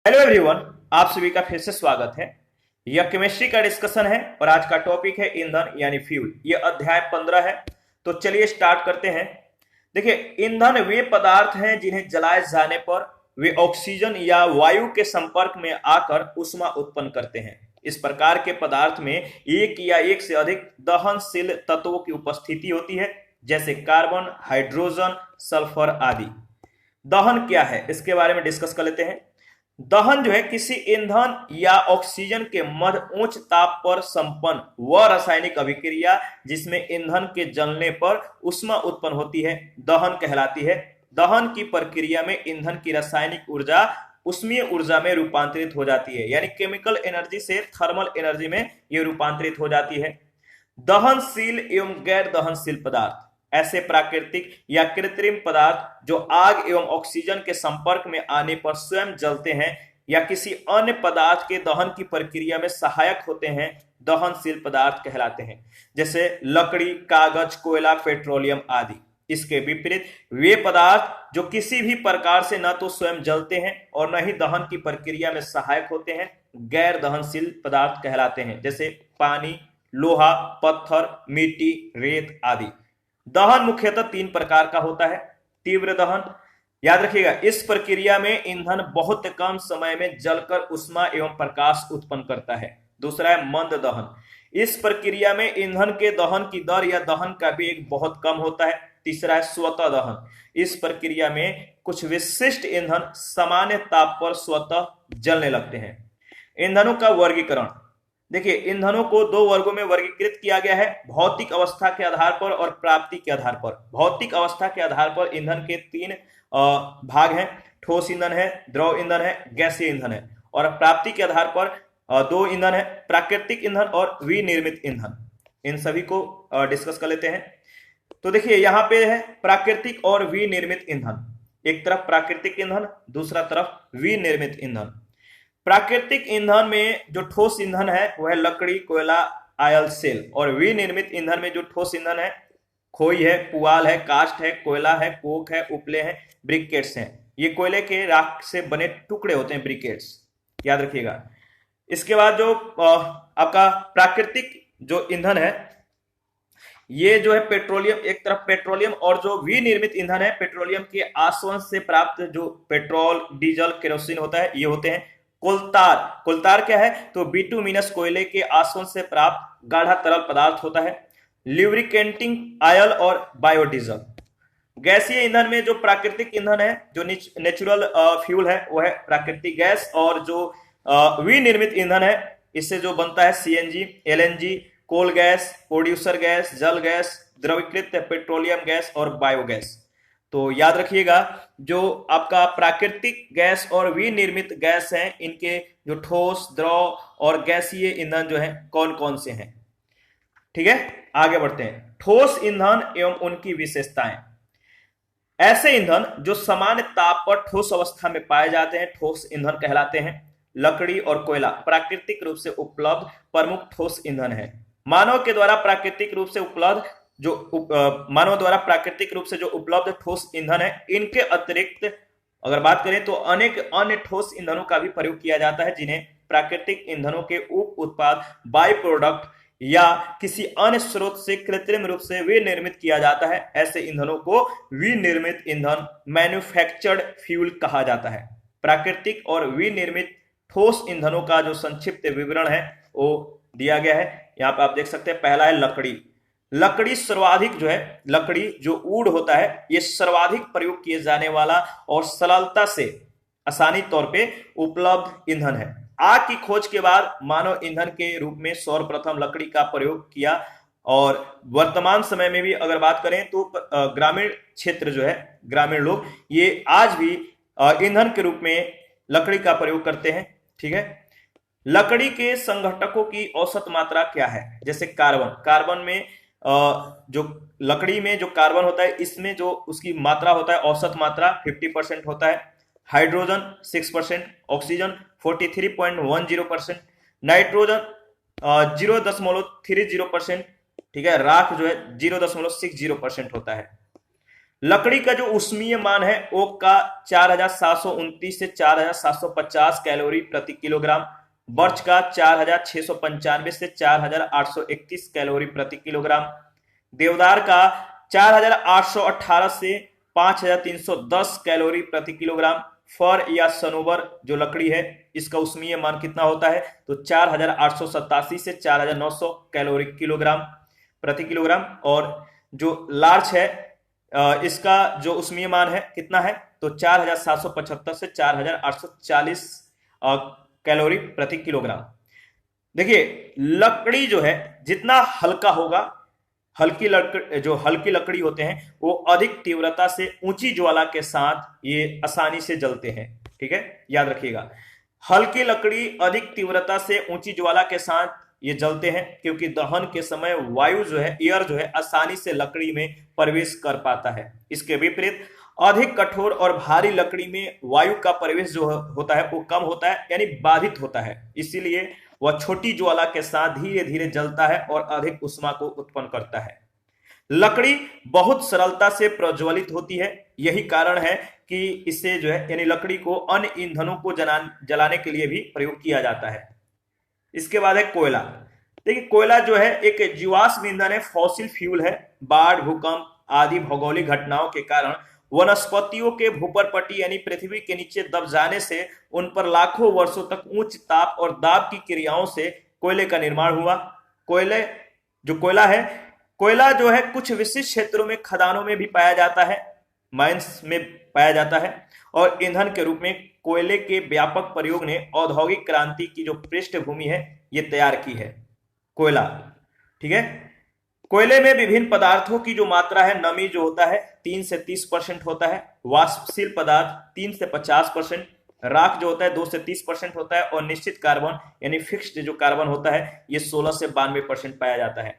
Hello everyone, आप सभी का फिर से स्वागत है। यह केमिस्ट्री का डिस्कशन है और आज का टॉपिक है ईंधन यानी फ्यूल। यह अध्याय 15 है। तो चलिए स्टार्ट करते हैं। देखिए, ईंधन वे पदार्थ हैं जिन्हें जलाए जाने पर वे ऑक्सीजन या वायु के संपर्क में आकर ऊष्मा उत्पन्न करते हैं। इस प्रकार के पदार्थ में एक या एक से अधिक दहनशील तत्वों की उपस्थिति होती है, जैसे कार्बन, हाइड्रोजन, सल्फर आदि। दहन क्या है, इसके बारे में डिस्कस कर लेते हैं। दहन जो है किसी ईंधन या ऑक्सीजन के मध्य उच्च ताप पर संपन्न वह रासायनिक अभिक्रिया जिसमें ईंधन के जलने पर ऊष्मा उत्पन्न होती है, दहन कहलाती है। दहन की प्रक्रिया में ईंधन की रासायनिक ऊर्जा उष्मीय ऊर्जा में रूपांतरित हो जाती है, यानी केमिकल एनर्जी से थर्मल एनर्जी में यह रूपांतरित हो जाती है। दहनशील एवं गैर दहनशील पदार्थ ऐसे प्राकृतिक या कृत्रिम पदार्थ जो आग एवं ऑक्सीजन के संपर्क में आने पर स्वयं जलते हैं या किसी अन्य पदार्थ के दहन की प्रक्रिया में सहायक होते हैं, दहनशील पदार्थ कहलाते हैं, जैसे लकड़ी, कागज, कोयला, पेट्रोलियम आदि। इसके विपरीत वे पदार्थ जो किसी भी प्रकार से न तो स्वयं जलते हैं और न ही दहन की प्रक्रिया में सहायक होते हैं, गैर दहनशील पदार्थ कहलाते हैं, जैसे पानी, लोहा, पत्थर, मिट्टी, रेत आदि। दहन मुख्यतः तीन प्रकार का होता है। तीव्र दहन, याद रखिएगा, इस प्रक्रिया में ईंधन बहुत कम समय में जलकर ऊष्मा एवं प्रकाश उत्पन्न करता है। दूसरा है मंद दहन, इस प्रक्रिया में ईंधन के दहन की दर या दहन का वेग बहुत कम होता है। तीसरा है स्वतः दहन, इस प्रक्रिया में कुछ विशिष्ट ईंधन सामान्य ताप पर स्वतः जलने लगते हैं। ईंधनों का वर्गीकरण, देखिए, ईंधनों को दो वर्गों में वर्गीकृत किया गया है, भौतिक अवस्था के आधार पर और प्राप्ति के आधार पर। भौतिक अवस्था के आधार पर ईंधन के तीन भाग हैं, ठोस ईंधन है, द्रव ईंधन है, गैसीय ईंधन है। और प्राप्ति के आधार पर दो ईंधन है, प्राकृतिक ईंधन और विनिर्मित ईंधन। इन सभी को डिस्कस कर लेते हैं। तो देखिए, यहाँ पे है प्राकृतिक और विनिर्मित ईंधन। एक तरफ प्राकृतिक ईंधन, दूसरा तरफ विनिर्मित ईंधन। प्राकृतिक ईंधन में जो ठोस ईंधन है वह लकड़ी, कोयला, आयल, सेल। और विनिर्मित ईंधन में जो ठोस ईंधन है, खोई है, पुआल है, कास्ट है, कोयला है, कोक है, उपले हैं, ब्रिकेट्स हैं। ये कोयले के राख से बने टुकड़े होते हैं, ब्रिकेट्स, याद रखिएगा। इसके बाद जो आपका प्राकृतिक जो ईंधन है, ये जो है पेट्रोलियम, एक तरफ पेट्रोलियम, और जो विनिर्मित ईंधन है पेट्रोलियम के आसवन से प्राप्त जो पेट्रोल, डीजल, केरोसिन होता है, ये होते हैं। कोलतार, कोलतार क्या है, तो बिटुमिनस कोयले के आसवन से प्राप्त गाढ़ा तरल पदार्थ होता है। ल्यूब्रिकेंटिंग ऑयल और बायोडीजल। गैसीय ईंधन में जो प्राकृतिक ईंधन है, जो नेचुरल फ्यूल है, वो है प्राकृतिक गैस। और जो विनिर्मित ईंधन है, इससे जो बनता है CNG, LNG, coal gas, producer gas, जल गैस, द्रवीकृत पेट्रोलियम गैस और बायोगैस। तो याद रखिएगा, जो आपका प्राकृतिक गैस और विनिर्मित गैस हैं, इनके जो ठोस, द्रव और गैसीय ईंधन जो है कौन कौन से हैं। ठीक है, आगे बढ़ते हैं। ठोस ईंधन एवं उनकी विशेषताएं। ऐसे ईंधन जो सामान्य ताप पर ठोस अवस्था में पाए जाते हैं, ठोस ईंधन कहलाते हैं। लकड़ी और कोयला प्राकृतिक रूप से उपलब्ध प्रमुख ठोस ईंधन है। मानव द्वारा प्राकृतिक रूप से उपलब्ध ठोस ईंधन है। इनके अतिरिक्त अगर बात करें तो अनेक अन्य ठोस ईंधनों का भी प्रयोग किया जाता है, जिन्हें प्राकृतिक ईंधनों के उप उत्पाद, बाई प्रोडक्ट या किसी अन्य स्रोत से कृत्रिम रूप से विनिर्मित किया जाता है। ऐसे ईंधनों को विनिर्मित ईंधन, मैन्युफैक्चर्ड फ्यूल कहा जाता है। प्राकृतिक और विनिर्मित ठोस ईंधनों का जो संक्षिप्त विवरण है वो दिया गया है, यहाँ पे आप देख सकते हैं। पहला है लकड़ी। लकड़ी सर्वाधिक जो है, लकड़ी जो वुड होता है, ये सर्वाधिक प्रयोग किए जाने वाला और सरलता से आसानी तौर पे उपलब्ध ईंधन है। आग की खोज के बाद मानव ईंधन के रूप में सर्वप्रथम लकड़ी का प्रयोग किया। और वर्तमान समय में भी अगर बात करें तो ग्रामीण क्षेत्र जो है, ग्रामीण लोग ये आज भी ईंधन के रूप में लकड़ी का प्रयोग करते हैं। ठीक है, लकड़ी के संघटकों की औसत मात्रा क्या है, जैसे कार्बन। कार्बन में जो लकड़ी में जो कार्बन होता है, इसमें जो उसकी मात्रा होता है, औसत मात्रा 50% होता है। हाइड्रोजन 6%, ऑक्सीजन 43.10%, नाइट्रोजन 0.30%, ठीक है, राख जो है 0.60% होता है। लकड़ी का जो ऊष्मीय मान है ओक का 4729 से 4750 कैलोरी प्रति किलोग्राम, बर्च का 4695 से 4831 कैलोरी प्रति किलोग्राम, देवदार का 4818 से 5310 कैलोरी प्रति किलोग्राम, फर या सनोवर जो लकड़ी है इसका ऊष्मीय मान कितना होता है तो 4887 से 4900 कैलोरी किलोग्राम प्रति किलोग्राम, और जो लार्च है इसका जो ऊष्मीय मान है कितना है तो 4775 से 4840 कैलोरी प्रति किलोग्राम। देखिए लकड़ी जो है जितना हल्का होगा, हल्की लकड़ी होते हैं वो अधिक तीव्रता से ऊंची ज्वाला के साथ ये आसानी से जलते हैं। ठीक है, याद रखिएगा, हल्की लकड़ी अधिक तीव्रता से ऊंची ज्वाला के साथ ये जलते हैं क्योंकि दहन के समय वायु जो है, एयर जो है आसानी से लकड़ी में प्रवेश कर पाता है। इसके विपरीत अधिक कठोर और भारी लकड़ी में वायु का प्रवेश जो होता है वो कम होता है, यानी बाधित होता है, इसीलिए वह छोटी ज्वाला के साथ धीरे धीरे जलता है और अधिक ऊष्मा को उत्पन्न करता है। लकड़ी बहुत सरलता से प्रज्वलित होती है, यही कारण है कि इसे जो है यानी लकड़ी को अन्य ईंधनों को जलाने के लिए भी प्रयोग किया जाता है। इसके बाद है कोयला। देखिए कोयला जो है एक जीवाश्म ईंधन है, फॉसिल फ्यूल है। बाढ़, भूकंप आदि भौगोलिक घटनाओं के कारण वनस्पतियों के भूपरपटी यानी पृथ्वी के नीचे दब जाने से उन पर लाखों वर्षों तक उच्च ताप और दाब की क्रियाओं से कोयले का निर्माण हुआ। कोयला है, कोयला जो है कुछ विशिष्ट क्षेत्रों में खदानों में भी पाया जाता है, माइंस में पाया जाता है, और ईंधन के रूप में कोयले के व्यापक प्रयोग ने औद्योगिक क्रांति की जो पृष्ठभूमि है ये तैयार की है। कोयला, ठीक है, कोयले में विभिन्न पदार्थों की जो मात्रा है, नमी जो होता है 3 से 30% होता है, वाष्पशील पदार्थ 3 से 50%, राख जो होता है 2 से 30% होता है, और निश्चित कार्बन यानी फिक्स्ड जो कार्बन होता है ये 16 से 92% पाया जाता है।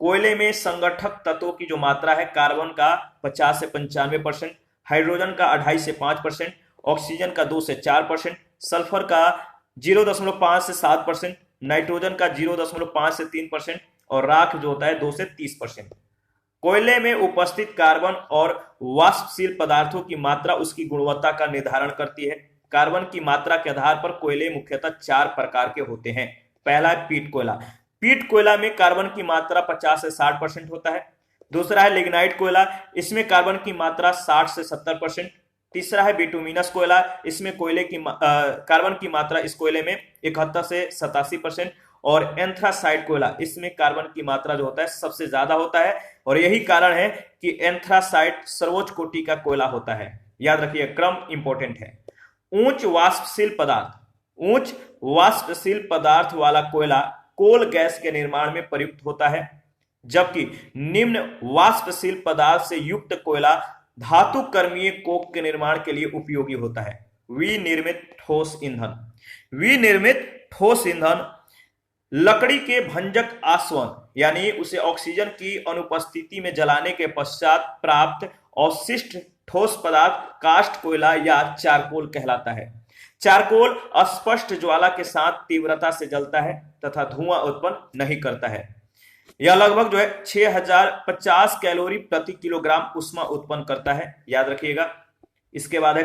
कोयले में संगठक तत्वों की जो मात्रा है, कार्बन का 50 से 95%, हाइड्रोजन का 2.5 से 5%, ऑक्सीजन का 2 से 4%, सल्फर का 0.5 से 7%, नाइट्रोजन का 0.5 से 3%, और राख जो होता है 2 से 30%। कोयले में उपस्थित कार्बन और वाष्पशील पदार्थों की मात्रा उसकी गुणवत्ता का निर्धारण करती है। कार्बन की मात्रा के आधार पर कोयले मुख्यतः 4 प्रकार के होते हैं। पहला है पीट कोयला। पीट कोयला में कार्बन की मात्रा 50 से 60% होता है। दूसरा है लिग्नाइट कोयला, इसमें कार्बन की मात्रा 60 से 70%। तीसरा है बिटुमिनस कोयला, इसमें कोयले की कार्बन की मात्रा इस कोयले में 71 से 87%। और एंथ्रासाइट कोयला, इसमें कार्बन की मात्रा जो होता है सबसे ज्यादा होता है, और यही कारण है कि एंथ्रासाइट सर्वोच्च कोटि का कोयला होता है। याद रखिए, क्रम इंपॉर्टेंट है। उच्च वाष्पशील पदार्थ वाला कोयला कोल गैस के निर्माण में प्रयुक्त होता है, जबकि निम्न वाष्पशील पदार्थ से युक्त कोयला धातु कर्मीय कोक के निर्माण के लिए उपयोगी होता है। विनिर्मित ठोस ईंधन लकड़ी के भंजक आसवन यानी उसे ऑक्सीजन की अनुपस्थिति में जलाने के पश्चात प्राप्त अवशिष्ट ठोस पदार्थ कास्ट कोयला या चारकोल कहलाता है। चारकोल अस्पष्ट ज्वाला के साथ तीव्रता से जलता है तथा धुआं उत्पन्न नहीं करता है। यह लगभग जो है 6050 कैलोरी प्रति किलोग्राम ऊष्मा उत्पन्न करता है, याद रखिएगा। इसके बाद है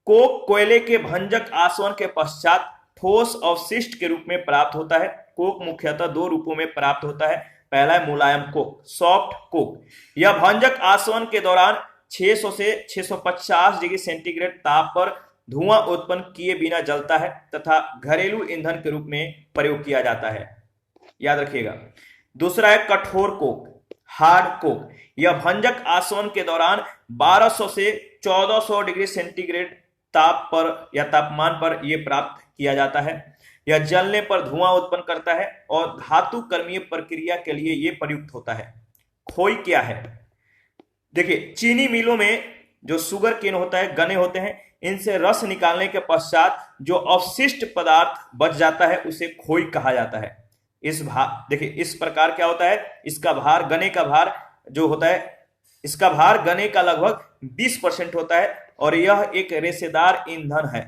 कोक कोयले के भंजक आसवन के पश्चात ठोस अवशिष्ट के रूप में प्राप्त होता है। कोक मुख्यतः 2 रूपों में प्राप्त होता है। पहला है मुलायम कोक, सॉफ्ट कोक। यह भंजक आसवन के दौरान 600 से 650 डिग्री सेंटीग्रेड ताप पर धुआं उत्पन्न किए बिना जलता है तथा घरेलू ईंधन के रूप में प्रयोग किया जाता है, याद रखिएगा। दूसरा है कठोर कोक, हार्ड कोक। यह भंजक आसवन के दौरान 1200 से 1400 डिग्री सेंटीग्रेड ताप पर या तापमान पर यह प्राप्त किया जाता है। यह जलने पर धुआं उत्पन्न करता है और धातु कर्मीय प्रक्रिया के लिए यह प्रयुक्त होता है। खोई क्या है? देखिए, चीनी मिलों में जो शुगर केन होता है, गन्ने होते हैं, इनसे रस निकालने के पश्चात जो अवशिष्ट पदार्थ बच जाता है उसे खोई कहा जाता है। देखिए इस प्रकार क्या होता है, इसका भार गन्ने का भार जो होता है, इसका भार गन्ने का लगभग 20% होता है और यह एक रेशेदार ईंधन है।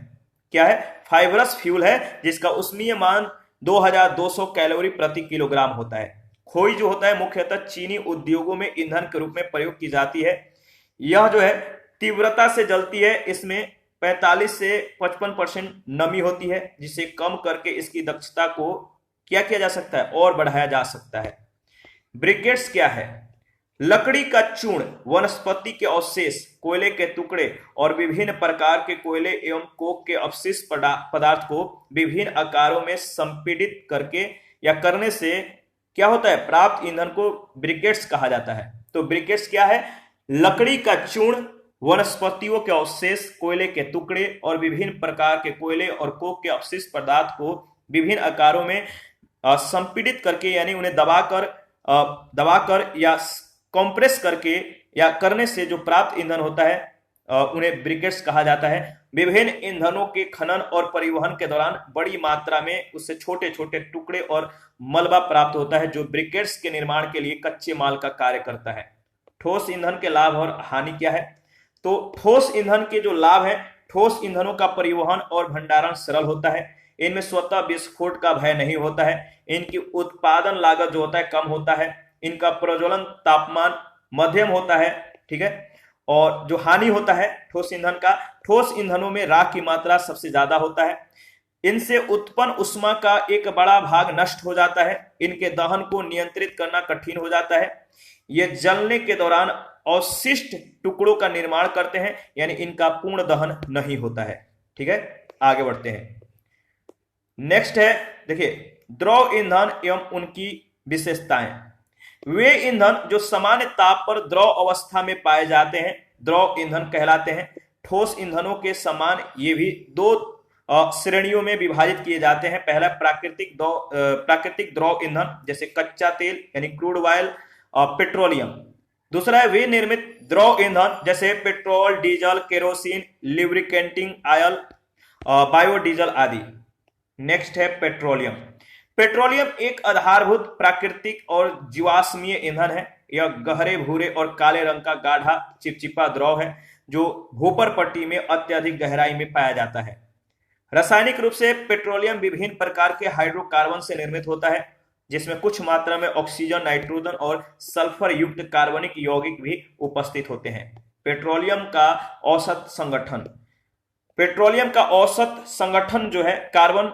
क्या है? फाइबरस फ्यूल है जिसका ऊष्मीय मान 2200 कैलोरी प्रति किलोग्राम होता है। खोई जो होता है मुख्यतः चीनी उद्योगों में ईंधन के रूप में प्रयोग की जाती है। यह जो है तीव्रता से जलती है, इसमें 45 से 55% नमी होती है, जिसे कम करके इसकी दक्षता को क्या किया जा सकता है और बढ़ाया जा सकता है। ब्रिकेट्स क्या है? लकड़ी का चूर्ण, वनस्पति के अवशेष, कोयले के टुकड़े और विभिन्न प्रकार के कोयले एवं कोक के अवशिष्ट पदार्थ को विभिन्न आकारों में संपीड़ित करके या करने से क्या होता है, प्राप्त ईंधन को ब्रिकेट्स कहा जाता है। तो ब्रिकेट्स क्या है? लकड़ी का चूर्ण, वनस्पतियों के अवशेष, कोयले के टुकड़े और विभिन्न प्रकार के कोयले और कोक के अवशिष्ट पदार्थ को विभिन्न आकारों में संपीड़ित करके यानी उन्हें दबाकर या कंप्रेस करके या करने से जो प्राप्त ईंधन होता है उन्हें ब्रिकेट्स कहा जाता है। विभिन्न ईंधनों के खनन और परिवहन के दौरान बड़ी मात्रा में उससे छोटे छोटे टुकड़े और मलबा प्राप्त होता है, जो ब्रिकेट्स के निर्माण के लिए कच्चे माल का कार्य करता है। ठोस ईंधन के लाभ और हानि क्या है? तो ठोस ईंधन के जो लाभ है, ठोस ईंधनों का परिवहन और भंडारण सरल होता है, इनमें स्वतः विस्फोट का भय नहीं होता है, इनकी उत्पादन लागत जो होता है कम होता है, इनका प्रज्वलन तापमान मध्यम होता है, ठीक है। और जो हानि होता है ठोस ईंधन का, ठोस ईंधनों में राख की मात्रा सबसे ज्यादा होता है, इनसे उत्पन्न उष्मा का एक बड़ा भाग नष्ट हो जाता है, इनके दहन को नियंत्रित करना कठिन हो जाता है, ये जलने के दौरान अवशिष्ट टुकड़ों का निर्माण करते हैं, यानी इनका पूर्ण दहन नहीं होता है, ठीक है। आगे बढ़ते हैं। नेक्स्ट है, देखिए द्रव ईंधन एवं उनकी विशेषताएं। वे ईंधन जो सामान्य ताप पर द्रव अवस्था में पाए जाते हैं द्रव ईंधन कहलाते हैं। ठोस ईंधनों के समान ये भी दो श्रेणियों में विभाजित किए जाते हैं। पहला प्राकृतिक द्रव ईंधन जैसे कच्चा तेल यानी क्रूड ऑयल, पेट्रोलियम। दूसरा है वे निर्मित द्रव ईंधन जैसे petrol, diesel, kerosene, lubricating oil, biodiesel आदि। नेक्स्ट है पेट्रोलियम। पेट्रोलियम एक आधारभूत प्राकृतिक और जीवाश्मीय ईंधन है। यह गहरे भूरे और काले रंग का गाढ़ा चिपचिपा द्रव है जो भूपर पट्टी में अत्यधिक गहराई में पाया जाता है। रासायनिक रूप से पेट्रोलियम विभिन्न प्रकार के हाइड्रोकार्बन से निर्मित होता है, जिसमें कुछ मात्रा में ऑक्सीजन, नाइट्रोजन और सल्फर युक्त कार्बनिक यौगिक भी उपस्थित होते हैं। पेट्रोलियम का औसत संगठन जो है कार्बन,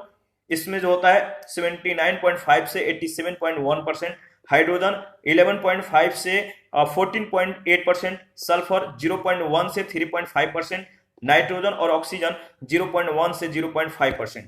इसमें जो होता है 79.5 से 87.1%, हाइड्रोजन 11.5 से 14.8%, सल्फर 0.1 से 3.5%, नाइट्रोजन और ऑक्सीजन 0.1 से 0.5%।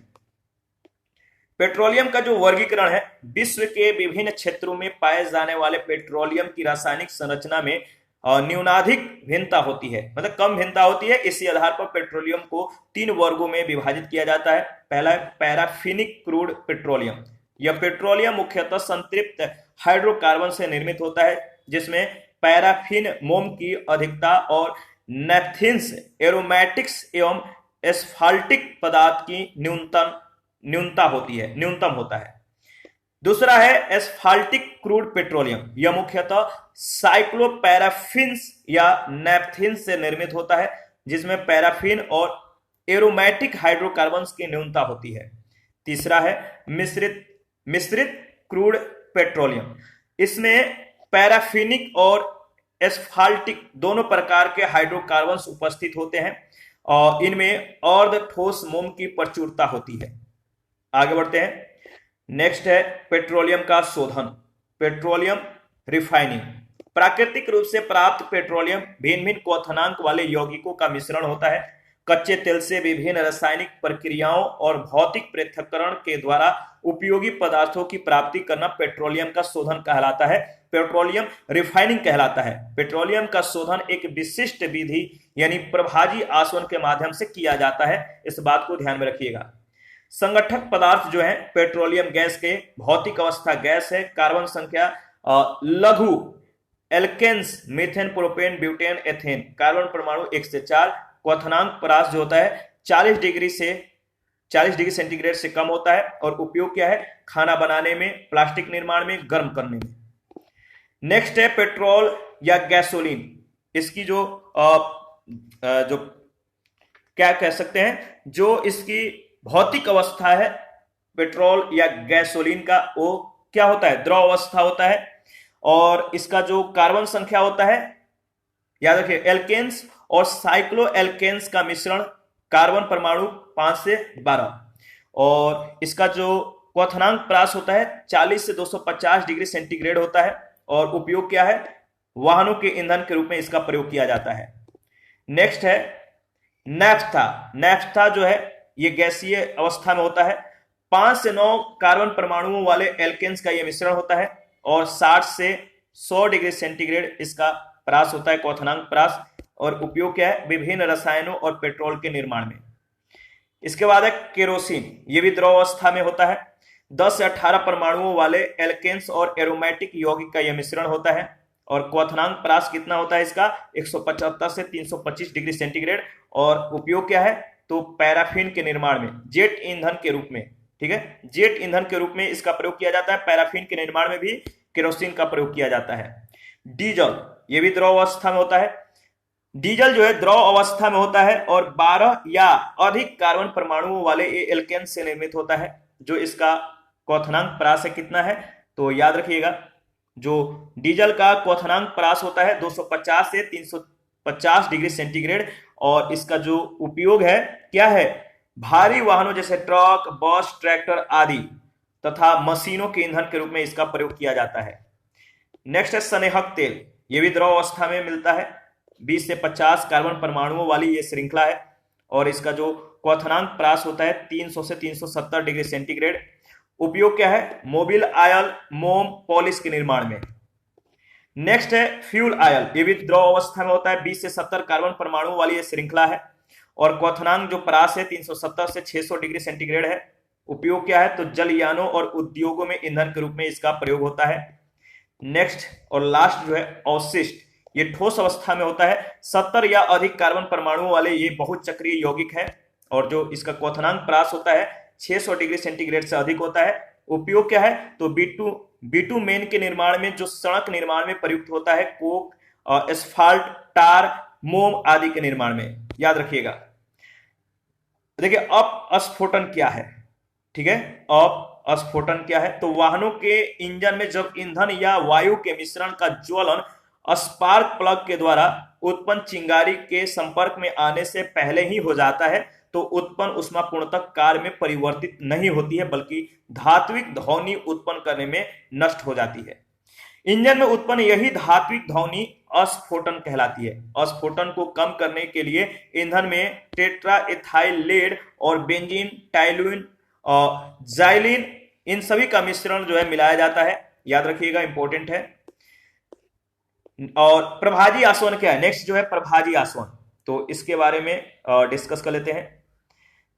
पेट्रोलियम का जो वर्गीकरण है, विश्व के विभिन्न क्षेत्रों में पाए जाने वाले पेट्रोलियम की रासायनिक संरचना में न्यूनाधिक भिन्नता होती है, मतलब कम भिन्नता होती है। इसी आधार पर पेट्रोलियम को 3 वर्गों में विभाजित किया जाता है। पहला है पैराफिनिक क्रूड पेट्रोलियम। यह पेट्रोलियम मुख्यतः संतृप्त हाइड्रोकार्बन से निर्मित होता है, जिसमें पैराफिन मोम की अधिकता और नैफ्थिन्स, एरोमेटिक्स एवं एस्फाल्टिक पदार्थ की न्यूनतम होता है। दूसरा है एस्फाल्टिक क्रूड पेट्रोलियम। यह मुख्यतः साइक्लोपैराफिन्स या नैफ्थिन्स से निर्मित होता है, जिसमें पैराफिन और एरोमेटिक हाइड्रोकार्बन्स की न्यूनता होती है। तीसरा है मिश्रित क्रूड पेट्रोलियम। इसमें पैराफिनिक और एस्फाल्टिक दोनों प्रकार के हाइड्रोकार्बन्स उपस्थित होते हैं और इनमें अर्ध ठोस मोम की प्रचुरता होती है। आगे बढ़ते हैं। नेक्स्ट है पेट्रोलियम का शोधन, पेट्रोलियम रिफाइनिंग। प्राकृतिक रूप से प्राप्त पेट्रोलियम भिन्न भिन्न क्वथनांक वाले यौगिकों का मिश्रण होता है। कच्चे तेल से विभिन्न रासायनिक प्रक्रियाओं और भौतिक पृथक्करण के द्वारा उपयोगी पदार्थों की प्राप्ति करना पेट्रोलियम का शोधन कहलाता है, पेट्रोलियम रिफाइनिंग कहलाता है। पेट्रोलियम का शोधन एक विशिष्ट विधि यानी प्रभाजी आसवन के माध्यम से किया जाता है, इस बात को ध्यान में रखिएगा। संगठक पदार्थ जो है पेट्रोलियम गैस के भौतिक अवस्था गैस है। कार्बन संख्या लघु alkanes, methane, propane, butane, ethane. Carbon परमाणु 1 से 4। क्वथनांक परास जो होता है 40 डिग्री सेंटीग्रेड से कम होता है और उपयोग क्या है, खाना बनाने में, प्लास्टिक निर्माण में, गर्म करने में। नेक्स्ट है पेट्रोल या गैसोलीन। इसकी जो क्या कह सकते हैं, जो इसकी भौतिक अवस्था है पेट्रोल या गैसोलीन का, वो क्या होता है, द्रव अवस्था होता है। और इसका जो कार्बन संख्या होता है, याद रखिए, एल्केन्स और साइक्लो एल्केन्स का मिश्रण, कार्बन परमाणु 5 से 12। और इसका जो क्वथनांक प्रास होता है 40 से 250 डिग्री सेंटीग्रेड होता है। और उपयोग क्या है, वाहनों के ईंधन के रूप में इसका प्रयोग किया जाता है। नेक्स्ट है नैफ्था। नैफ्था जो है ये गैसीय अवस्था में होता है। 5 से 9 कार्बन परमाणुओं वाले एल्केन्स का यह मिश्रण होता है और 60 से 100 डिग्री सेंटीग्रेड इसका प्रास होता है, क्वथनांक प्रास। और उपयोग क्या है, विभिन्न रसायनों और पेट्रोल के निर्माण में। इसके बाद है केरोसिन, ये भी द्रव अवस्था में होता है। 10 से 18 परमाणुओं वाले एल्केन्स और एरोमेटिक यौगिक का यह मिश्रण होता है और क्वथनांक प्रास कितना होता है इसका, 175 से 325 डिग्री सेंटीग्रेड। और उपयोग क्या है, तो पैराफिन के निर्माण में, जेट ईंधन के रूप में, ठीक है, जेट ईंधन के रूप में इसका प्रयोग किया जाता है। पैराफिन के निर्माण में भी केरोसिन का प्रयोग किया जाता है। डीजल, ये भी द्रव अवस्था में होता है। डीजल जो है द्रव अवस्था में होता है और 12 या अधिक कार्बन परमाणुओं वाले एल्केन से निर्मित होता है। जो इसका क्वथनांक प्रास है कितना है, तो याद रखिएगा, जो डीजल का क्वथनांक प्रास होता है 250 से 350 डिग्री सेंटीग्रेड। और इसका जो उपयोग है क्या है, भारी वाहनों जैसे ट्रक, बस, ट्रैक्टर आदि तथा मशीनों के ईंधन के रूप में इसका प्रयोग किया जाता है। नेक्स्ट है स्नेहक तेल, यह भी द्रव अवस्था में मिलता है। 20 से 50 कार्बन परमाणुओं वाली यह श्रृंखला है और इसका जो क्वथनांक प्रास होता है 300 से 370 डिग्री सेंटीग्रेड। उपयोग क्या है, मोबिल आयल, मोम, पॉलिश के निर्माण में। नेक्स्ट है फ्यूल आयल, ये भी द्रव अवस्था में होता है। 20 से 70 कार्बन परमाणु वाली यह श्रृंखला है और क्वथनांक जो प्रास है 370 से 600 डिग्री सेंटीग्रेड है। उपयोग क्या है, तो जलयानों और उद्योगों में ईंधन के रूप में इसका प्रयोग होता है। नेक्स्ट और लास्ट जो है अवशिष्ट, ये ठोस अवस्था में होता है। 70 या अधिक कार्बन परमाणुओं वाले ये बहुचक्रीय यौगिक है और जो इसका क्वथनांक प्रास होता है 600 डिग्री सेंटीग्रेड से अधिक होता है। उपयोग क्या है, तो बिटुमेन के निर्माण में, जो सड़क निर्माण में प्रयुक्त होता है, कोक, एस्फाल्ट, टार, मोम आदि के निर्माण में। याद रखिएगा। देखिए अपस्फोटन क्या है, ठीक है, अपस्फोटन क्या है, तो वाहनों के इंजन में जब ईंधन या वायु के मिश्रण का ज्वलन स्पार्क प्लग के द्वारा उत्पन्न चिंगारी के संपर्क में आने से पहले ही हो जाता है, तो उत्पन्न ऊष्मा पूर्णतः कार्य में परिवर्तित नहीं होती है बल्कि धात्विक ध्वनि उत्पन्न करने में नष्ट हो जाती है। इंजन में उत्पन्न यही धात्विक ध्वनि अस्फोटन कहलाती है। अस्फोटन को कम करने के लिए ईंधन में टेट्रा एथाइल लेड और बेंजीन, टाइलुइन और जाइलिन, इन सभी का मिश्रण जो है मिलाया जाता है। याद रखिएगा, इंपॉर्टेंट है। और प्रभाजी आसवन क्या है, नेक्स्ट जो है प्रभाजी आसवन, तो इसके बारे में डिस्कस कर लेते हैं।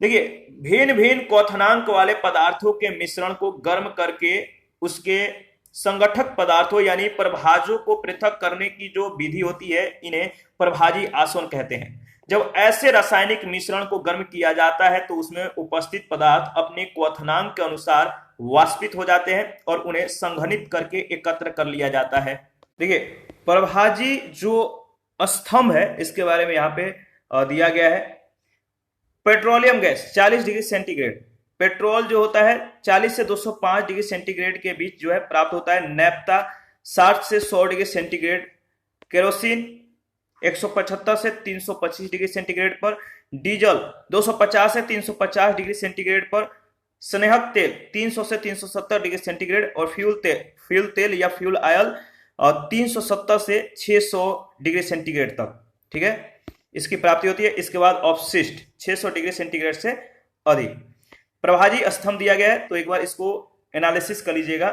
देखिए भिन्न भिन्न क्वथनांक वाले पदार्थों के मिश्रण को गर्म करके उसके संगठक पदार्थों यानी प्रभाजों को पृथक करने की जो विधि होती है, इन्हें प्रभाजी आसवन कहते हैं। जब ऐसे रासायनिक मिश्रण को गर्म किया जाता है तो उसमें उपस्थित पदार्थ अपने क्वथनांक के अनुसार वाष्पित हो जाते हैं और उन्हें संघनित करके एकत्र कर लिया जाता है। देखिए प्रभाजी जो स्तंभ है इसके बारे में यहाँ पे दिया गया है। Petroleum gas 40 degree centigrade, petrol जो होता है 40 से 205 डिग्री सेंटीग्रेड के बीच जो है प्राप्त होता है। नैफ्था 60 से 100 डिग्री सेंटीग्रेड, केरोसिन 175 से 325 डिग्री सेंटीग्रेड पर, डीजल 250 से 350 डिग्री सेंटीग्रेड पर, स्नेहक तेल 300 से 370 डिग्री सेंटीग्रेड और फ्यूल तेल या फ्यूल आयल 370 से 600 डिग्री सेंटीग्रेड तक, ठीक है, इसकी प्राप्ति होती है। इसके बाद अपशिष्ट 600 डिग्री सेंटीग्रेड से अधिक। प्रभाजी स्तंभ दिया गया है तो एक बार इसको एनालिसिस कर लीजिएगा।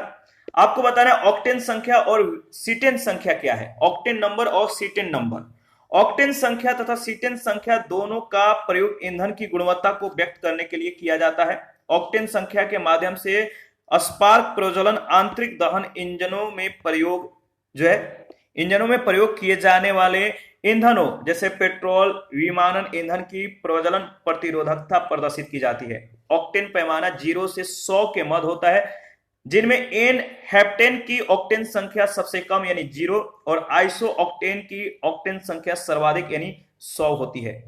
आपको बताना है ऑक्टेन संख्या और सीटेन संख्या क्या है, ऑक्टेन नंबर और सीटेन नंबर। ऑक्टेन संख्या तथा सीटेन संख्या दोनों का प्रयोग ईंधन की गुणवत्ता को व्यक्त करने के लिए किया जाता है। ऑक्टेन संख्या के माध्यम से स्पार्क प्रज्वलन आंतरिक दहन इंजनों में प्रयोग जो है, इंजनों में प्रयोग किए जाने वाले ईंधनों जैसे पेट्रोल, विमानन ईंधन की प्रज्वलन प्रतिरोधकता प्रदर्शित की जाती है। ऑक्टेन पैमाना 0 से 100 के मध्य होता है, जिनमें एन हेप्टेन की ऑक्टेन संख्या सबसे कम यानी 0 और आइसो ऑक्टेन की ऑक्टेन संख्या सर्वाधिक यानी 100 होती है।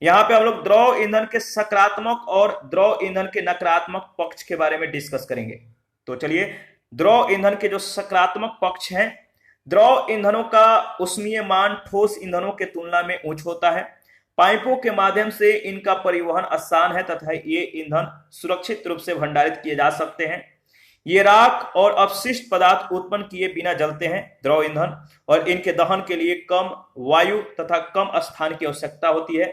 यहां पे हम लोग द्रव ईंधन के सकारात्मक और द्रव ईंधन के नकारात्मक पक्ष के बारे में डिस्कस करेंगे। तो चलिए द्रव ईंधन के जो सकारात्मक पक्ष हैं, द्रव ईंधनों का ऊष्मीय मान ठोस ईंधनों के तुलना में उच्च होता है। पाइपों के माध्यम से इनका परिवहन आसान है तथा ये ईंधन सुरक्षित रूप से भंडारित किए जा सकते हैं। ये राख और अपशिष्ट पदार्थ उत्पन्न किए बिना जलते हैं। द्रव ईंधन और इनके दहन के लिए कम वायु तथा कम स्थान की आवश्यकता होती है।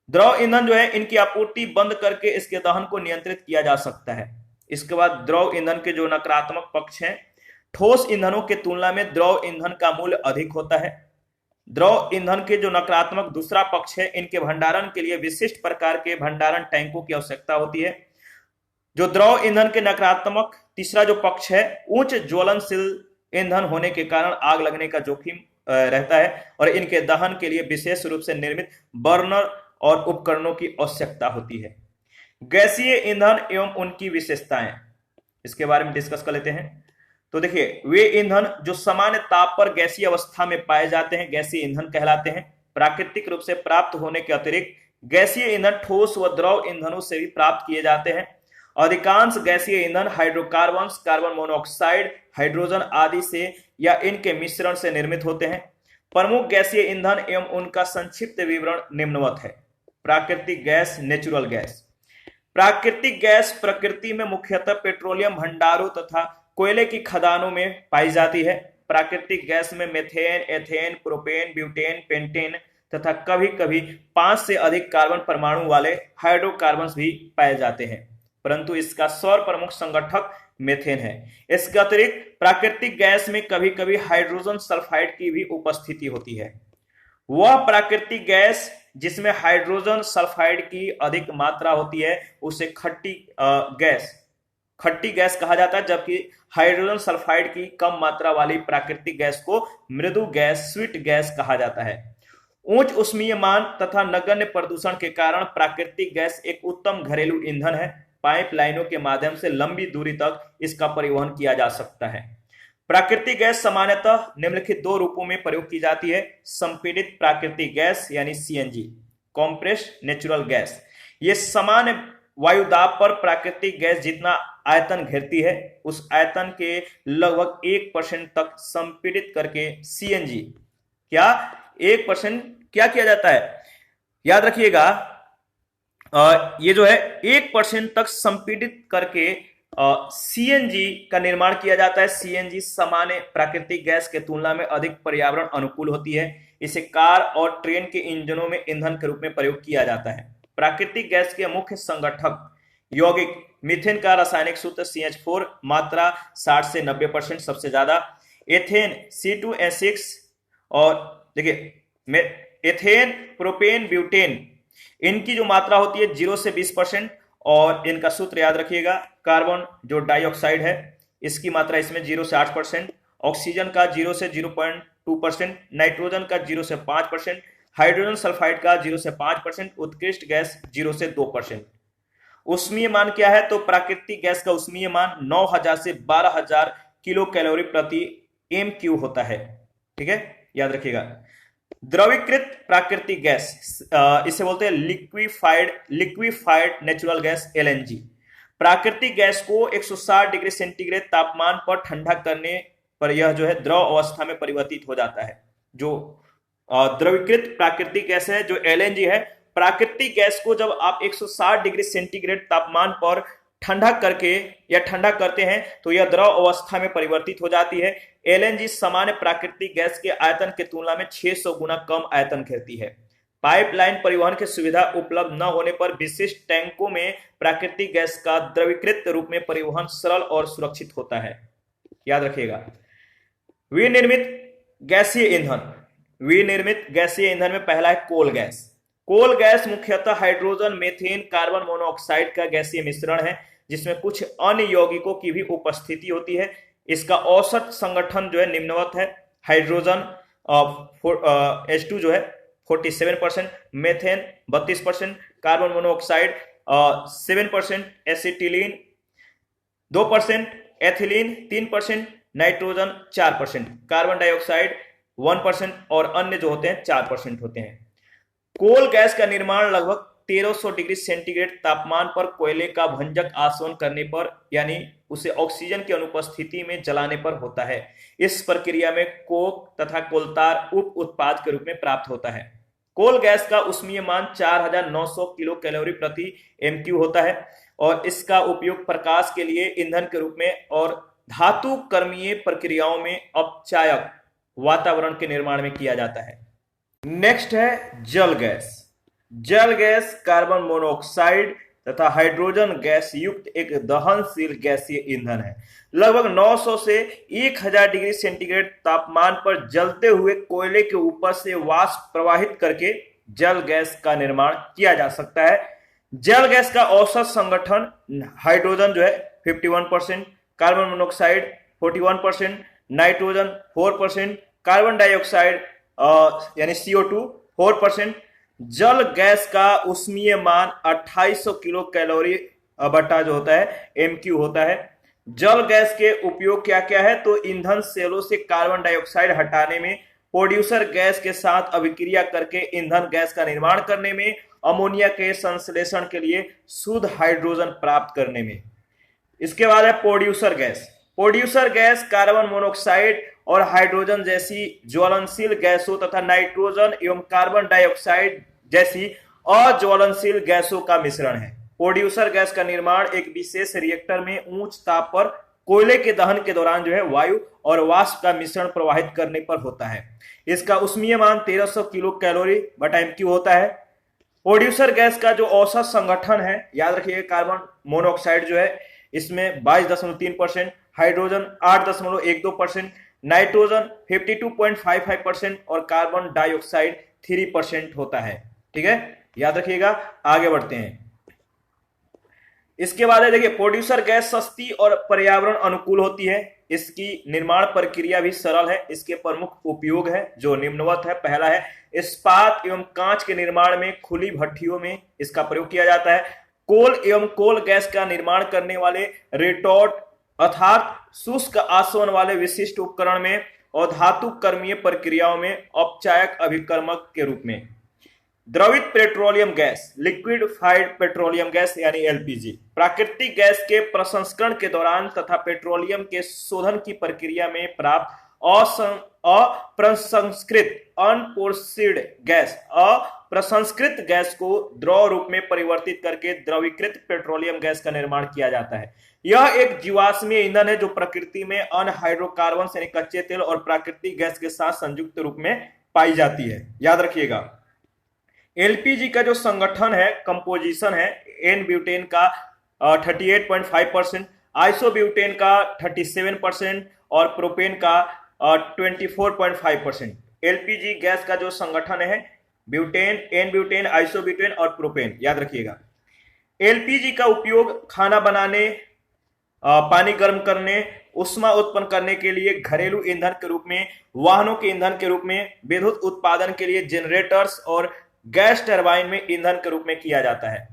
द्रव ईंधन जो है, इनकी आपूर्ति बंद करके इसके दहन को नियंत्रित किया जा सकता है। इसके बाद द्रव ईंधन के जो नकारात्मक पक्ष हैं, ठोस ईंधनों के तुलना में द्रव ईंधन का मूल्य अधिक होता है। द्रव ईंधन के जो नकारात्मक दूसरा पक्ष है, इनके भंडारण के लिए विशिष्ट प्रकार के भंडारण टैंकों की आवश्यकता होती है। जो द्रव ईंधन के नकारात्मक तीसरा जो पक्ष है, उच्च ज्वलनशील ईंधन होने के कारण आग लगने का जोखिम रहता है और इनके दहन के लिए विशेष रूप से निर्मित बर्नर और उपकरणों की आवश्यकता होती है। गैसीय ईंधन एवं उनकी विशेषताएं, इसके बारे में डिस्कस कर लेते हैं। तो देखिए, वे ईंधन जो सामान्य ताप पर गैसीय अवस्था में पाए जाते हैं गैसीय ईंधन कहलाते हैं। प्राकृतिक रूप से प्राप्त होने के अतिरिक्त गैसीय ईंधन ठोस व द्रव ईंधनों से भी प्राप्त किए जाते हैं। अधिकांश गैसीय ईंधन हाइड्रोकार्बन्स, कार्बन मोनोऑक्साइड, हाइड्रोजन आदि से या इनके मिश्रण से निर्मित होते हैं। प्रमुख गैसीय ईंधन एवं उनका संक्षिप्त विवरण निम्नवत है। प्राकृतिक गैस, नेचुरल गैस। प्राकृतिक गैस प्रकृति में मुख्यतः पेट्रोलियम भंडारों तथा कोयले की खदानों में पाई जाती है। प्राकृतिक गैस में methane, ethane, propane, butane, pentane तथा कभी कभी 5 से अधिक कार्बन परमाणु वाले हाइड्रोकार्बन्स भी पाए जाते हैं, परंतु इसका सौर प्रमुख संगठक मेथेन है। इसके अतिरिक्त प्राकृतिक गैस में कभी कभी हाइड्रोजन सल्फाइड की भी उपस्थिति होती है। वह प्राकृतिक गैस जिसमें हाइड्रोजन सल्फाइड की अधिक मात्रा होती है उसे खट्टी गैस कहा जाता है, जबकि हाइड्रोजन सल्फाइड की कम मात्रा वाली प्राकृतिक गैस को मृदु गैस, स्वीट गैस कहा जाता है। उच्च ऊष्मीय मान तथा नगण्य प्रदूषण के कारण प्राकृतिक गैस एक उत्तम घरेलू ईंधन है। पाइपलाइनों के माध्यम से लंबी दूरी तक इसका परिवहन किया जा सकता है। प्राकृतिक गैस सामान्यतः निम्नलिखित 2 रूपों में प्रयोग की जाती है। संपीड़ित प्राकृतिक गैस यानी सीएनजी, कॉम्प्रेस्ड नेचुरल गैस। ये सामान्य वायुदाब पर प्राकृतिक गैस जितना आयतन घेरती है उस आयतन के लगभग 1% तक संपीड़ित करके सीएनजी, क्या 1% क्या किया जाता है, याद रखिएगा, ये जो है 1% तक संपीड़ित करके सीएनजी का निर्माण किया जाता है। सीएनजी सामान्य प्राकृतिक गैस के तुलना में अधिक पर्यावरण अनुकूल होती है। इसे कार और ट्रेन के इंजनों में ईंधन के रूप में प्रयोग किया जाता है। प्राकृतिक गैस के मुख्य संगठक यौगिक मीथेन का रासायनिक सूत्र CH4, मात्रा 60 से 90% सबसे ज्यादा। एथेन C2H6 और देखिए एथेन, प्रोपेन, ब्यूटेन, इनकी जो मात्रा होती है 0 से 20% और इनका सूत्र याद रखिएगा। कार्बन जो डाइऑक्साइड है इसकी मात्रा इसमें 0 से 8%, ऑक्सीजन का 0 से 0.2%, नाइट्रोजन का 0 से 5%, हाइड्रोजन सल्फाइड का 0 से 5%, उत्कृष्ट गैस 0 से 2%। ऊष्मीय मान क्या है, तो प्राकृतिक गैस का ऊष्मीय मान 9000 से 12000 किलो कैलोरी प्रति MQ होता है। ठीक है, याद रखिएगा। द्रवीकृत प्राकृतिक गैस, इसे बोलते हैं लिक्विफाइड नेचुरल गैस LNG। प्राकृतिक गैस को 160 डिग्री सेंटीग्रेड तापमान पर ठंडा करने पर यह जो है द्रव अवस्था में परिवर्तित हो जाता है। जो द्रवीकृत प्राकृतिक गैस है जो LNG है, प्राकृतिक गैस को जब आप 160 डिग्री सेंटीग्रेड तापमान पर ठंडा करते हैं तो यह द्रव अवस्था में परिवर्तित हो जाती है। LNG सामान्य प्राकृतिक गैस के आयतन की तुलना में 600 गुना कम आयतन घेरती है। पाइपलाइन परिवहन की सुविधा उपलब्ध न होने पर विशिष्ट टैंकों में प्राकृतिक गैस का द्रवीकृत रूप में परिवहन सरल और सुरक्षित होता है। याद रखिएगा। विनिर्मित गैसीय ईंधन में पहला है कोल गैस। कोल गैस मुख्यतः हाइड्रोजन, मेथेन, कार्बन मोनोऑक्साइड का गैसीय मिश्रण है जिसमें कुछ अन्य यौगिकों की भी उपस्थिति होती है। इसका औसत संगठन जो है निम्नवत है। हाइड्रोजन H2 जो है 47%, methane 32%, carbon monoxide 7%, acetylene 2%, ethylene 3%, nitrogen 4%, carbon dioxide 1% और अन्य जो होते हैं 4% होते हैं। कोल गैस का निर्माण लगभग 1300 डिग्री सेंटीग्रेड तापमान पर कोयले का भंजक आसवन करने पर यानी उसे ऑक्सीजन की अनुपस्थिति में जलाने पर होता है। इस प्रक्रिया में कोक तथा कोलतार उप उत्पाद के रूप में प्राप्त होता है। कोल गैस का ऊष्मीय मान 4900 किलो कैलोरी प्रति एमक्यू होता है और इसका उपयोग प्रकाश के लिए ईंधन के रूप में और धातु कर्मीय प्रक्रियाओं में अपचायक वातावरण के निर्माण में किया जाता है। नेक्स्ट है जल गैस। जल गैस कार्बन मोनोऑक्साइड तथा हाइड्रोजन गैस युक्त एक दहनशील गैसीय ईंधन है। लगभग 900 से 1000 डिग्री सेंटीग्रेड तापमान पर जलते हुए कोयले के ऊपर से वाष्प प्रवाहित करके जल गैस का निर्माण किया जा सकता है। जल गैस का औसत संगठन हाइड्रोजन जो है 51%, carbon monoxide 41%, nitrogen 4%, carbon dioxide यानी CO2 4%। जल गैस का ऊष्मीय मान 2800 किलो कैलोरी बटा जो होता है एमक्यू होता है। जल गैस के उपयोग क्या क्या है, तो ईंधन सेलों से कार्बन डाइऑक्साइड हटाने में, प्रोड्यूसर गैस के साथ अभिक्रिया करके ईंधन गैस का निर्माण करने में, अमोनिया के संश्लेषण के लिए शुद्ध हाइड्रोजन प्राप्त करने में। इसके बाद है producer gas. Producer gas carbon monoxide और हाइड्रोजन जैसी ज्वलनशील गैसों तथा नाइट्रोजन एवं कार्बन डाइऑक्साइड जैसी अज्वलनशील गैसों का मिश्रण है। प्रोड्यूसर गैस का निर्माण एक विशेष रिएक्टर में उच्च ताप पर कोयले के दहन के दौरान जो है वायु और वाष्प का मिश्रण प्रवाहित करने पर होता है। इसका ऊष्मीय मान 1300 किलो कैलोरी बटा एमक्यू होता है। प्रोड्यूसर गैस का जो औसत संगठन है, याद रखिए, कार्बन मोनोऑक्साइड जो है इसमें 22.3%, हाइड्रोजन 8.12%, नाइट्रोजन 52.55% और कार्बन डाइऑक्साइड 3% होता है। ठीक है, याद रखिएगा। आगे बढ़ते हैं। इसके बाद है देखिए, प्रोड्यूसर गैस सस्ती और पर्यावरण अनुकूल होती है। इसकी निर्माण प्रक्रिया भी सरल है। इसके प्रमुख उपयोग है जो निम्नवत है। पहला है इस्पात एवं कांच के निर्माण में खुली भट्टियों में इसका प्रयोग किया जाता है। कोल एवं कोल गैस का निर्माण करने वाले रिटॉर्ट अर्थात शुष्क आसवन वाले विशिष्ट उपकरण में और धातु कर्मीय प्रक्रियाओं में अपचायक अभिकर्मक के रूप में। द्रवित petroleum gas, liquefied petroleum gas यानी एलपीजी, प्राकृतिक गैस के प्रसंस्करण के दौरान तथा पेट्रोलियम के शोधन की प्रक्रिया में प्राप्त अप्रसंस्कृत अनपोर्सिड गैस, अप्रसंस्कृत गैस को द्रव रूप में परिवर्तित करके द्रवीकृत पेट्रोलियम गैस का निर्माण किया जाता है। यह एक जीवाश्मीय ईंधन है जो प्रकृति में अनहाइड्रोकार्बन यानी कच्चे तेल और प्राकृतिक गैस के साथ संयुक्त रूप में पाई जाती है। याद रखिएगा। एलपीजी का जो संगठन है, कंपोजिशन है, एन ब्यूटेन का 38.5%, आइसोब्यूटेन का 37% और प्रोपेन का 24.5%। एलपीजी गैस का जो संगठन है ब्यूटेन, एन ब्यूटेन, आइसोब्यूटेन और प्रोपेन, याद रखिएगा। एलपीजी का उपयोग खाना बनाने, पानी गर्म करने, उष्मा उत्पन्न करने के लिए, घरेलू ईंधन के रूप में, वाहनों के ईंधन के रूप में, विद्युत उत्पादन के लिए जनरेटर्स और गैस टरबाइन में ईंधन के रूप में किया जाता है।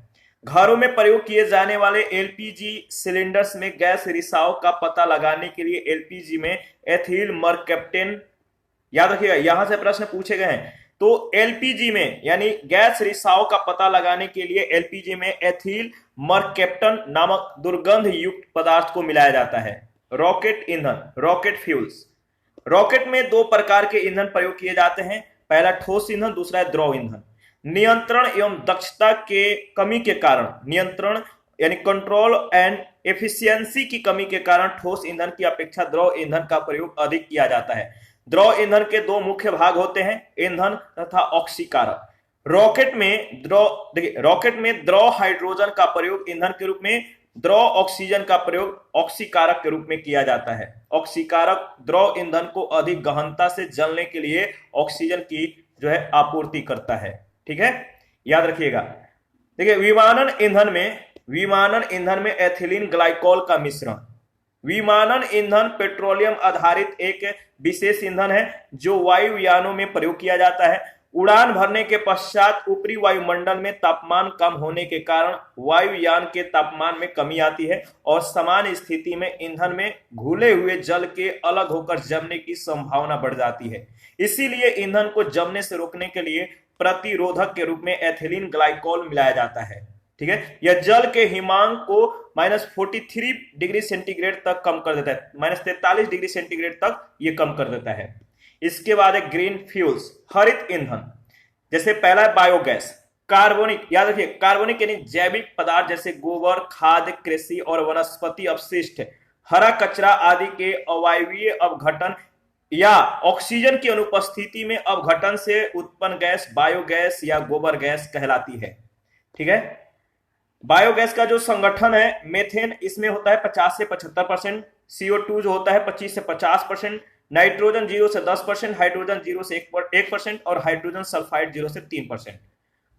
घरों में प्रयोग किए जाने वाले एलपीजी सिलेंडर्स में गैस रिसाव का पता लगाने के लिए एलपीजी में एथिल मर्कैप्टेन, याद रखिएगा, यहां से प्रश्न पूछे गए हैं। तो एलपीजी में यानी गैस रिसाव का पता लगाने के लिए एलपीजी में एथिल मर्कैप्टन नामक दुर्गंध युक्त पदार्थ को मिलाया जाता है। रॉकेट ईंधन, रॉकेट फ्यूल्स। रॉकेट में दो प्रकार के ईंधन प्रयोग किए जाते हैं। पहला ठोस ईंधन, दूसरा है द्रव ईंधन। नियंत्रण एवं दक्षता के कमी के कारण, नियंत्रण यानी कंट्रोल एंड एफिशिएंसी की कमी के कारण ठोस ईंधन की अपेक्षा द्रव ईंधन का प्रयोग अधिक किया जाता है। द्रव ईंधन के दो मुख्य भाग होते हैं, ईंधन तथा ऑक्सीकारक। रॉकेट में द्रव हाइड्रोजन का प्रयोग ईंधन के रूप में, द्रव ऑक्सीजन का प्रयोग ऑक्सीकारक के रूप में किया जाता है। ऑक्सीकारक द्रव ईंधन को अधिक गहनता से जलने के लिए ऑक्सीजन की जो है आपूर्ति करता है। ठीक है, याद रखिएगा। देखिए, विमानन ईंधन में एथिलीन ग्लाइकोल का मिश्रण। विमानन ईंधन पेट्रोलियम आधारित एक विशेष ईंधन है जो वायुयानों में प्रयोग किया जाता है। उड़ान भरने के पश्चात ऊपरी वायुमंडल में तापमान कम होने के कारण वायुयान के तापमान में कमी आती है और समान स्थिति में ईंधन में घुले हुए जल के अलग होकर जमने की संभावना बढ़ जाती है। इसीलिए ईंधन को जमने से रोकने के लिए प्रतिरोधक के रूप में एथिलीन ग्लाइकोल मिलाया जाता है। ठीक है, यह जल के हिमांक को -43 डिग्री सेंटीग्रेड तक कम कर देता है, -43 डिग्री सेंटीग्रेड तक यह कम कर देता है। इसके बाद है ग्रीन फ्यूल्स, हरित ईंधन। जैसे पहला है बायोगैस, कार्बनिक, याद रखिए कार्बनिक यानी जैविक पदार्थ जैसे गोबर, खाद्य, कृषि और वनस्पति अपशिष्ट, हरा कचरा आदि के अवायवीय अपघटन या ऑक्सीजन की अनुपस्थिति में अपघटन से उत्पन्न गैस बायोगैस या गोबर गैस कहलाती है। ठीक है, बायोगैस का जो संगठन है मेथेन, इसमें होता है 50 से 75%, CO2 जो होता है 25 से 50%, नाइट्रोजन 0 से 10%, हाइड्रोजन 0 से 1% और हाइड्रोजन सल्फाइड 0 से 3%।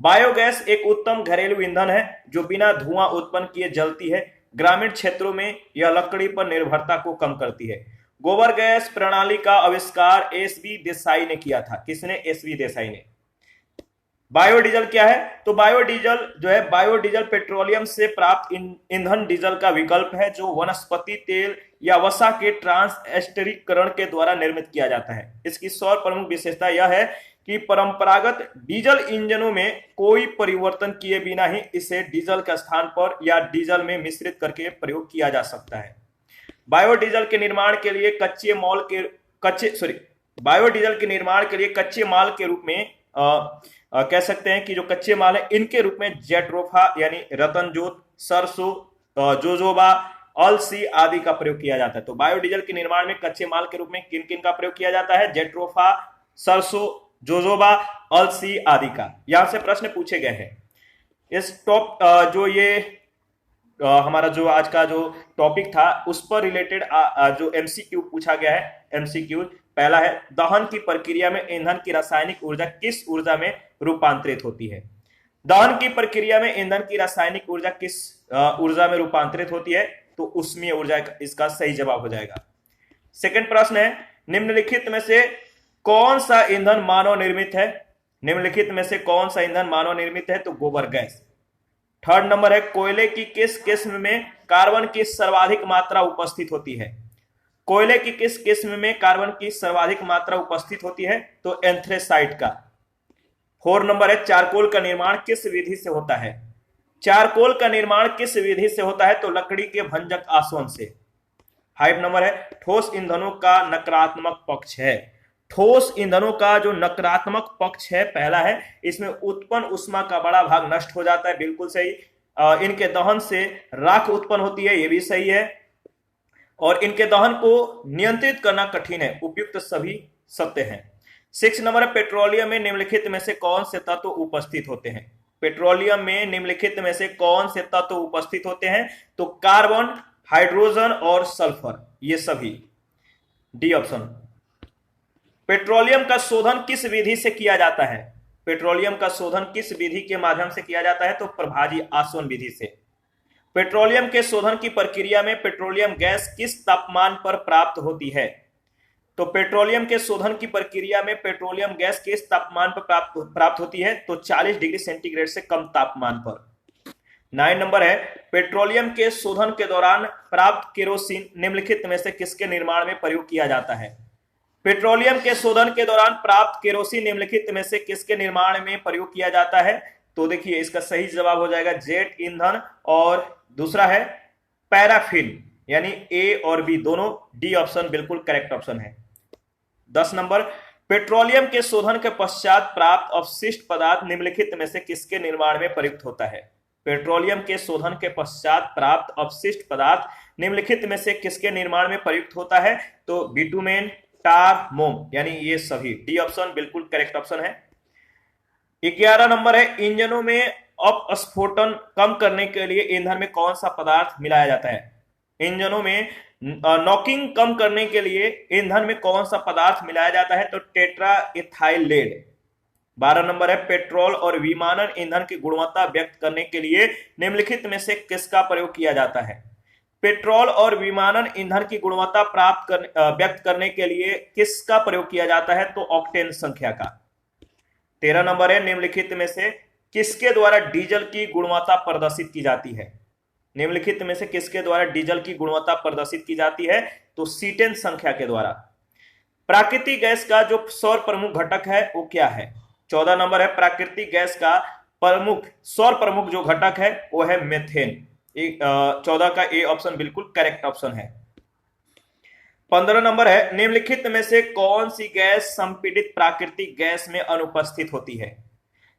बायोगैस एक उत्तम घरेलू ईंधन है जो बिना धुआं उत्पन्न किए जलती है। ग्रामीण क्षेत्रों में यह लकड़ी पर निर्भरता को कम करती है। गोबर गैस प्रणाली का आविष्कार एसवी देसाई ने किया था। किसने? एसवी देसाई ने। बायोडीजल क्या है? तो बायोडीजल जो है, बायोडीजल पेट्रोलियम से प्राप्त ईंधन डीजल का विकल्प है जो वनस्पति तेल या वसा के ट्रांसएस्टरीकरण के द्वारा निर्मित किया जाता है। इसकी सौर प्रमुख विशेषता यह है कि परंपरागत डीजल इंजनों में कोई परिवर्तन किए बिना ही इसे डीजल के स्थान पर या डीजल में मिश्रित करके प्रयोग किया जा सकता है। बायोडीजल के निर्माण के लिए बायोडीजल के निर्माण के लिए कच्चे माल के रूप में कह सकते हैं कि जो कच्चे माल है इनके रूप में जेट्रोफा यानी रतनजोत, सरसों, जोजोबा, अलसी आदि का प्रयोग किया जाता है। तो बायोडीजल के निर्माण में कच्चे माल के रूप में किन किन का प्रयोग किया जाता है? जेट्रोफा, सरसों, जोजोबा, अलसी आदि का। यहां से प्रश्न पूछे गए हैं। इस जो ये हमारा जो आज का जो टॉपिक था उस पर रिलेटेड जो एमसीक्यू पूछा गया है। एमसीक्यू पहला है, दहन की प्रक्रिया में ईंधन की रासायनिक ऊर्जा किस ऊर्जा में रूपांतरित होती है? दहन की प्रक्रिया में ईंधन की रासायनिक ऊर्जा किस ऊर्जा में रूपांतरित होती है? तो उष्मीय ऊर्जा इसका सही जवाब हो जाएगा। सेकंड प्रश्न है, निम्नलिखित में से कौन सा ईंधन मानव निर्मित है? निम्नलिखित में से कौन सा ईंधन मानव निर्मित है? तो गोबर गैस। थर्ड नंबर है, कोयले की किस किस्म में कार्बन की सर्वाधिक मात्रा उपस्थित होती है? कोयले की किस किस्म में कार्बन की सर्वाधिक मात्रा उपस्थित होती है? तो एंथ्रेसाइट का। फोर नंबर है, चारकोल का निर्माण किस विधि से होता है? चारकोल का निर्माण किस विधि से होता है? तो लकड़ी के भंजक आसवन से। फाइव नंबर है, ठोस ईंधनों का नकारात्मक पक्ष है। ठोस ईंधनों का जो नकारात्मक पक्ष है, पहला है, इसमें उत्पन्न उष्मा का बड़ा भाग नष्ट हो जाता है, बिल्कुल सही। इनके दहन से राख उत्पन्न होती है, ये भी सही है। और इनके दहन को नियंत्रित करना कठिन है, उपयुक्त सभी सत्य हैं। 6 नंबर है, पेट्रोलियम में निम्नलिखित में से कौन से तत्व उपस्थित होते हैं? पेट्रोलियम में निम्नलिखित में से कौन से तत्व उपस्थित होते हैं? तो कार्बन, हाइड्रोजन और सल्फर, ये सभी। D option. पेट्रोलियम का शोधन किस विधि से किया जाता है? पेट्रोलियम का शोधन किस विधि के माध्यम से किया जाता है? तो प्रभाजी आसवन विधि से। पेट्रोलियम के शोधन की प्रक्रिया में पेट्रोलियम गैस किस तापमान पर प्राप्त होती है? तो पेट्रोलियम के शोधन की प्रक्रिया में पेट्रोलियम गैस किस तापमान पर प्राप्त होती है? तो 40 डिग्री सेंटीग्रेड से कम तापमान पर। 9 नंबर है, पेट्रोलियम के शोधन के दौरान प्राप्त केरोसिन निम्नलिखित में से किसके निर्माण में प्रयोग किया जाता है? पेट्रोलियम के शोधन के दौरान प्राप्त केरोसिन निम्नलिखित में से किसके निर्माण में प्रयोग किया जाता है? तो देखिए इसका सही जवाब हो जाएगा जेट ईंधन, और दूसरा है पैराफिन, यानी ए और बी दोनों। डी ऑप्शन बिल्कुल करेक्ट ऑप्शन है। 10 नंबर, पेट्रोलियम के शोधन के पश्चात प्राप्त अपशिष्ट पदार्थ निम्नलिखित में से किसके निर्माण में प्रयुक्त होता है? पेट्रोलियम के शोधन के पश्चात प्राप्त अपशिष्ट पदार्थ निम्नलिखित में से किसके निर्माण में प्रयुक्त होता है? तो बिटुमेन, टार, मोम, यानी ये सभी। डी ऑप्शन बिल्कुल करेक्ट ऑप्शन है। 11 नंबर है, इंजनों में अपस्फोटन कम करने के लिए ईंधन में कौन सा पदार्थ मिलाया जाता है? इंजनों में नॉकिंग कम करने के लिए ईंधन में कौन सा पदार्थ मिलाया जाता है? तो टेट्रा इथाइल लेड। 12 नंबर है, पेट्रोल और विमानन ईंधन की गुणवत्ता व्यक्त करने के लिए निम्नलिखित में से किसका प्रयोग किया जाता है? पेट्रोल और विमानन ईंधन की गुणवत्ता व्यक्त करने के लिए किसका प्रयोग किया जाता है? तो ऑक्टेन संख्या का। 13 नंबर है, निम्नलिखित में से किसके द्वारा डीजल की गुणवत्ता प्रदर्शित की जाती है? निम्नलिखित में से किसके द्वारा डीजल की गुणवत्ता प्रदर्शित की जाती है? तो सीटेन संख्या के द्वारा। प्राकृतिक गैस का जो सौर प्रमुख घटक है वो क्या है? 14 नंबर है प्राकृतिक गैस का प्रमुख सौर प्रमुख जो घटक है वो है मेथेन। 14 का ए ऑप्शन बिल्कुल करेक्ट ऑप्शन है। 15 नंबर है निम्नलिखित में से कौन सी गैस संपीड़ित प्राकृतिक गैस में अनुपस्थित होती है।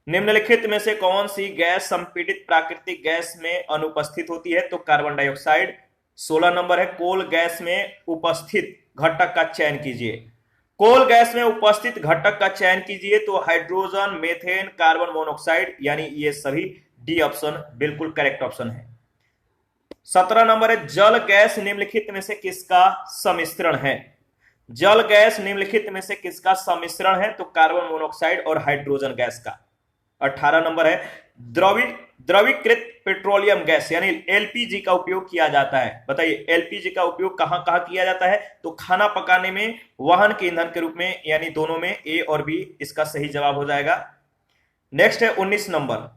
निम्नलिखित में से कौन सी गैस संपीड़ित प्राकृतिक गैस में अनुपस्थित होती है, तो कार्बन डाइऑक्साइड। 16 नंबर है कोल गैस में उपस्थित घटक का चयन कीजिए। कोल गैस में उपस्थित घटक का चयन कीजिए तो हाइड्रोजन, मेथेन, कार्बन मोनोऑक्साइड, यानी ये सभी डी ऑप्शन बिल्कुल करेक्ट ऑप्शन है। 17 नंबर है जल गैस निम्नलिखित में से किसका सम्मिश्रण है। जल गैस निम्नलिखित में से किसका सम्मिश्रण है, तो कार्बन मोनोऑक्साइड और हाइड्रोजन गैस का। 18 नंबर है द्रवीकृत पेट्रोलियम गैस यानी एलपीजी का उपयोग किया जाता है। बताइए एलपीजी का उपयोग कहां कहां किया जाता है, तो खाना पकाने में, वाहन के ईंधन के रूप में, यानी दोनों में। ए और बी इसका सही जवाब हो जाएगा। नेक्स्ट है 19 नंबर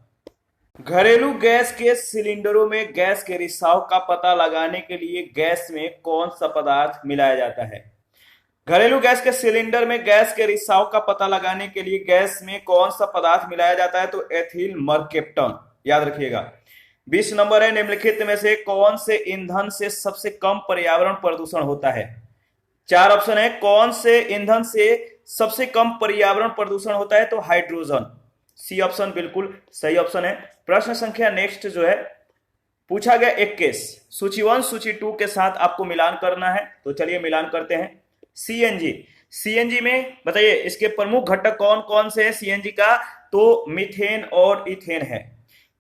घरेलू गैस के सिलेंडरों में गैस के रिसाव का पता लगाने के लिए गैस में कौन सा पदार्थ मिलाया जाता है। घरेलू गैस के सिलेंडर में गैस के रिसाव का पता लगाने के लिए गैस में कौन सा पदार्थ मिलाया जाता है, तो एथिल मरकेप्टन, याद रखिएगा। 20 नंबर है निम्नलिखित में से कौन से ईंधन से सबसे कम पर्यावरण प्रदूषण होता है। 4 ऑप्शन है कौन से ईंधन से सबसे कम पर्यावरण प्रदूषण होता है, तो हाइड्रोजन। सी ऑप्शन बिल्कुल सही ऑप्शन है। प्रश्न संख्या नेक्स्ट जो है पूछा गया एक केस सूची 1 सूची 2 के साथ आपको मिलान करना है, तो चलिए मिलान करते हैं। सीएनजी में बताइए इसके प्रमुख घटक कौन कौन से हैं सीएनजी का, तो मीथेन और इथेन है।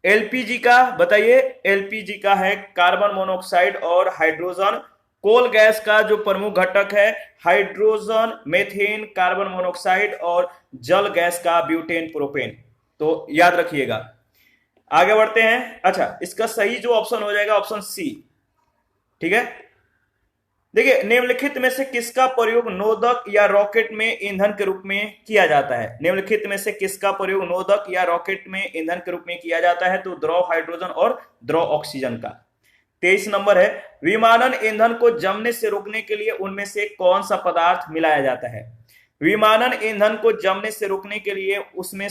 एलपीजी का बताइए, एलपीजी का है कार्बन मोनोऑक्साइड और हाइड्रोजन। कोल गैस का जो प्रमुख घटक है हाइड्रोजन, मेथेन, कार्बन मोनोऑक्साइड और जल गैस का ब्यूटेन प्रोपेन। तो याद रखिएगा। आगे बढ़ते हैं। अच्छा इसका सही जो ऑप्शन हो जाएगा ऑप्शन सी, ठीक है। देखिए निम्नलिखित में से किसका प्रयोग नोदक या रॉकेट में ईंधन के रूप में किया जाता है। निम्नलिखित में से किसका प्रयोग नोदक या रॉकेट में ईंधन के रूप में किया जाता है, तो द्रव हाइड्रोजन और द्रव ऑक्सीजन का। 23 नंबर है विमानन ईंधन को जमने से रोकने के लिए उनमें से कौन सा पदार्थ मिलाया जाता है। विमानन ईंधन को जमने से रोकने के लिए उसमें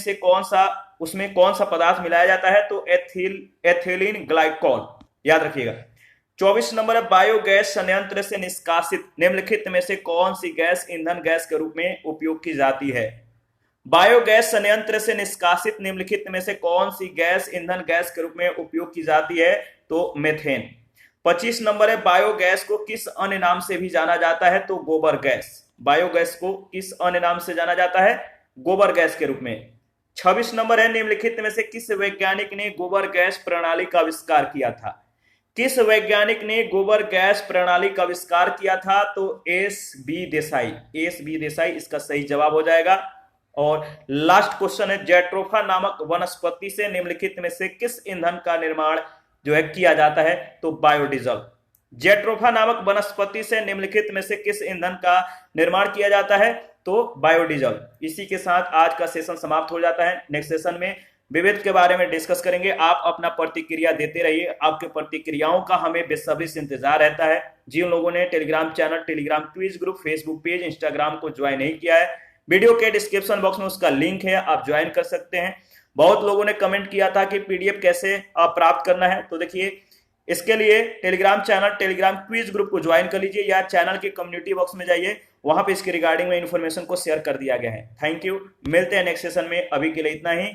कौन सा पदार्थ मिलाया जाता है, तो एथिलीन ग्लाइकॉल, याद रखिएगा। 24 नंबर है बायोगैस संयंत्र से निष्कासित निम्नलिखित में से कौन सी गैस ईंधन गैस के रूप में उपयोग की जाती है। बायोगैस संयंत्र से निष्कासित निम्नलिखित में से कौन सी गैस ईंधन गैस के रूप में उपयोग की जाती है, तो मेथेन। 25 नंबर है बायोगैस को किस अन्य नाम से भी जाना जाता है, तो गोबर गैस। बायोगैस को किस अन्य नाम से जाना जाता है, गोबर गैस के रूप में। 26 नंबर है निम्नलिखित में से किस वैज्ञानिक ने गोबर गैस प्रणाली का आविष्कार किया था। किस वैज्ञानिक ने गोबर गैस प्रणाली का आविष्कार किया था, तो एस बी देसाई इसका सही जवाब हो जाएगा। और लास्ट क्वेश्चन है जैट्रोफा नामक वनस्पति से निम्नलिखित में से किस ईंधन का निर्माण जो है किया जाता है, तो बायोडीजल। जैट्रोफा नामक वनस्पति से निम्नलिखित में से किस ईंधन का निर्माण किया जाता है, तो बायोडीजल। इसी के साथ आज का सेशन समाप्त हो जाता है। नेक्स्ट सेशन में विविध के बारे में डिस्कस करेंगे। आप अपना प्रतिक्रिया देते रहिए, आपके प्रतिक्रियाओं का हमें बेसब्री से इंतजार रहता है। जिन लोगों ने Telegram channel, Telegram quiz group, Facebook page, Instagram को ज्वाइन नहीं किया है, वीडियो के डिस्क्रिप्शन बॉक्स में उसका लिंक है, आप ज्वाइन कर सकते हैं। बहुत लोगों ने कमेंट किया था कि पीडीएफ कैसे प्राप्त करना है, तो देखिए इसके लिए Telegram channel, Telegram quiz group को ज्वाइन कर लीजिए या चैनल के कम्युनिटी बॉक्स में जाइए, वहां पे इसके रिगार्डिंग में इंफॉर्मेशन को शेयर कर दिया गया है। थैंक यू, मिलते हैं नेक्स्ट सेशन में। अभी के लिए इतना ही।